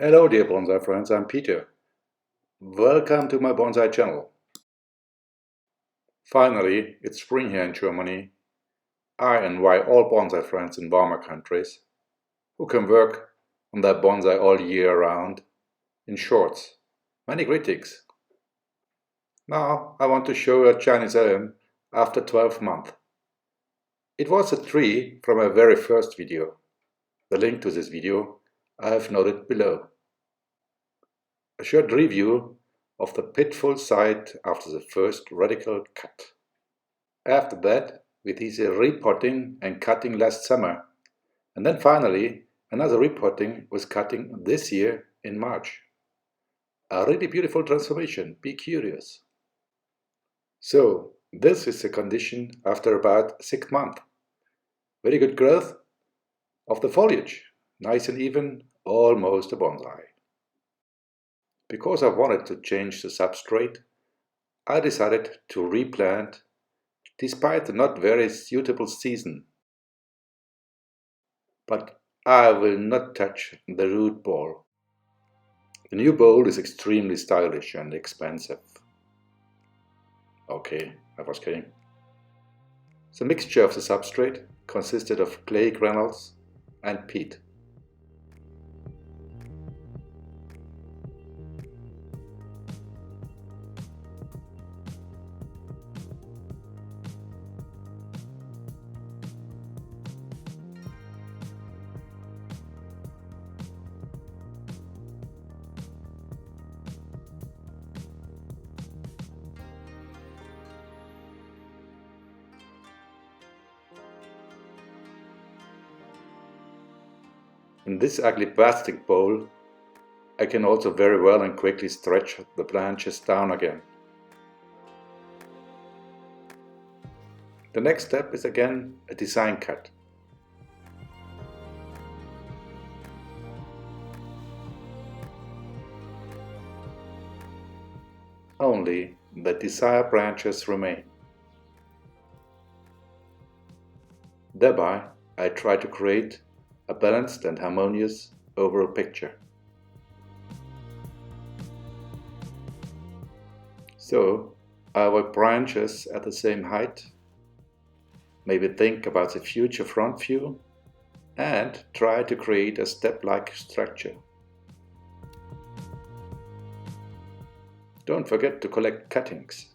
Hello dear bonsai friends, I'm Peter. Welcome to my bonsai channel. Finally, it's spring here in Germany. I invite all bonsai friends in warmer countries who can work on their bonsai all year round in shorts. Many greetings. Now I want to show you a Chinese elm after 12 months. It was a tree from my very first video. The link to this video I have noted below. A short review of the pitfall site after the first radical cut. After that, with his repotting and cutting last summer, and then finally another repotting was cutting this year in March. A really beautiful transformation, be curious. So, this is the condition after about 6 months. Very good growth of the foliage, nice and even, almost a bonsai. Because I wanted to change the substrate, I decided to replant despite the not very suitable season. But I will not touch the root ball. The new bowl is extremely stylish and expensive. Okay, I was kidding. The mixture of the substrate consisted of clay granules and peat. In this ugly plastic bowl, I can also very well and quickly stretch the branches down again. The next step is again a design cut. Only the desired branches remain. Thereby, I try to create a balanced and harmonious overall picture. So, I work branches at the same height, maybe think about the future front view, and try to create a step-like structure. Don't forget to collect cuttings.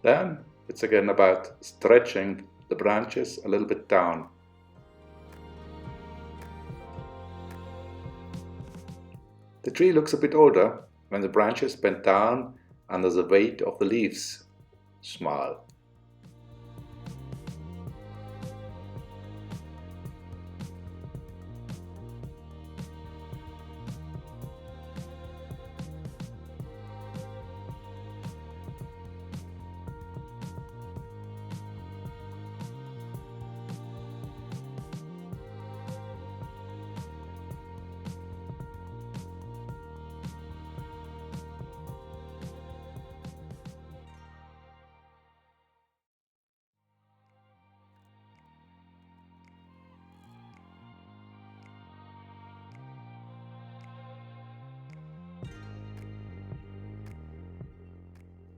Then it's again about stretching the branches a little bit down. The tree looks a bit older when the branches bend down under the weight of the leaves. Smile.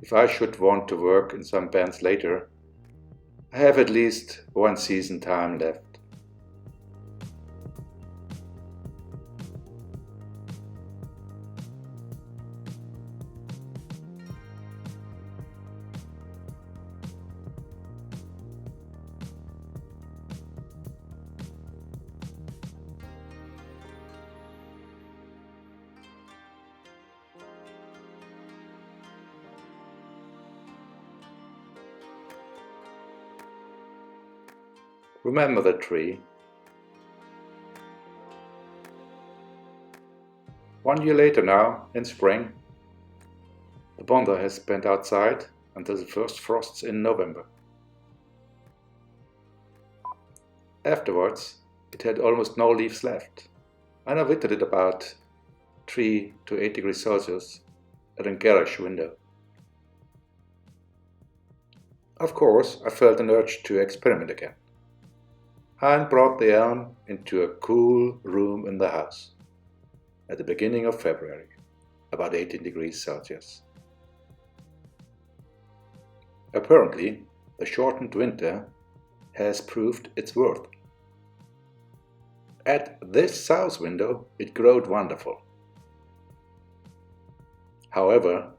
if I should want to work in some bands later, I have at least one season time left. Remember the tree. 1 year later now, in spring, the bonsai has spent outside until the first frosts in November. Afterwards, it had almost no leaves left, and I wintered it about 3 to 8 degrees Celsius at a garage window. Of course, I felt an urge to experiment again, and brought the elm into a cool room in the house at the beginning of February, about 18 degrees Celsius. Apparently, the shortened winter has proved its worth. At this south window, it growed wonderful. However,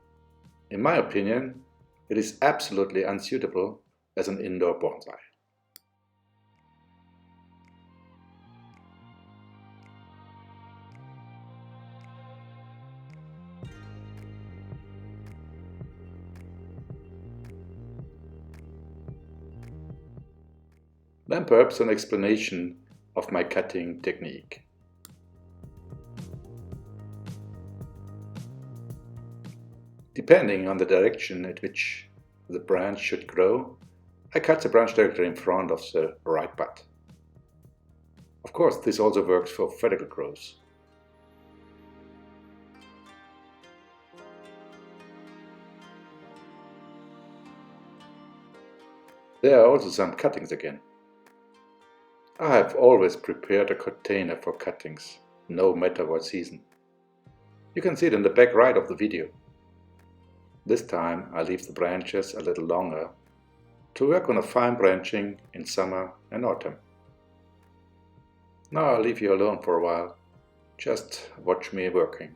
in my opinion, it is absolutely unsuitable as an indoor bonsai. Then perhaps an explanation of my cutting technique. Depending on the direction at which the branch should grow, I cut the branch directly in front of the right bud. Of course, this also works for vertical growth. There are also some cuttings again. I have always prepared a container for cuttings, no matter what season. You can see it in the back right of the video. This time I leave the branches a little longer to work on a fine branching in summer and autumn. Now I'll leave you alone for a while. Just watch me working.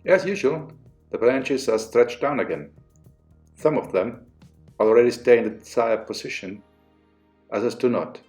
As usual, the branches are stretched down again. Some of them already stay in the desired position, others do not.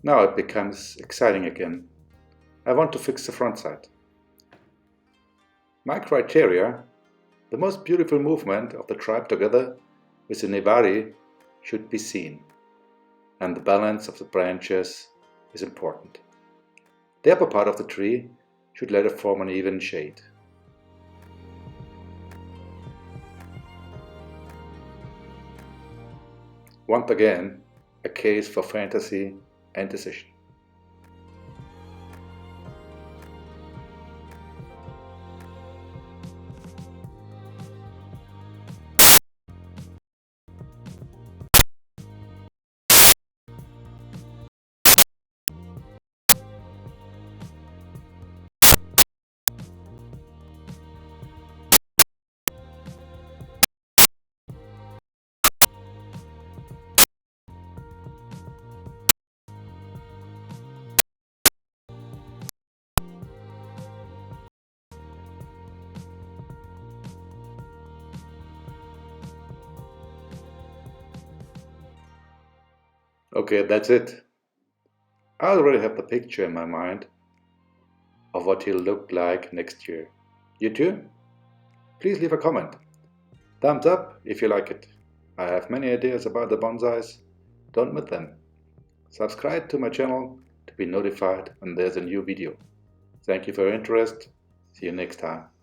Now it becomes exciting again. I want to fix the front side. My criteria: the most beautiful movement of the tribe together with the Newari should be seen, and the balance of the branches is important. The upper part of the tree should let it form an even shade. Once again, a case for fantasy and decision. Okay, that's it. I already have the picture in my mind of what he'll look like next year. You too? Please leave a comment. Thumbs up if you like it. I have many ideas about the bonsais. Don't miss them. Subscribe to my channel to be notified when there's a new video. Thank you for your interest. See you next time.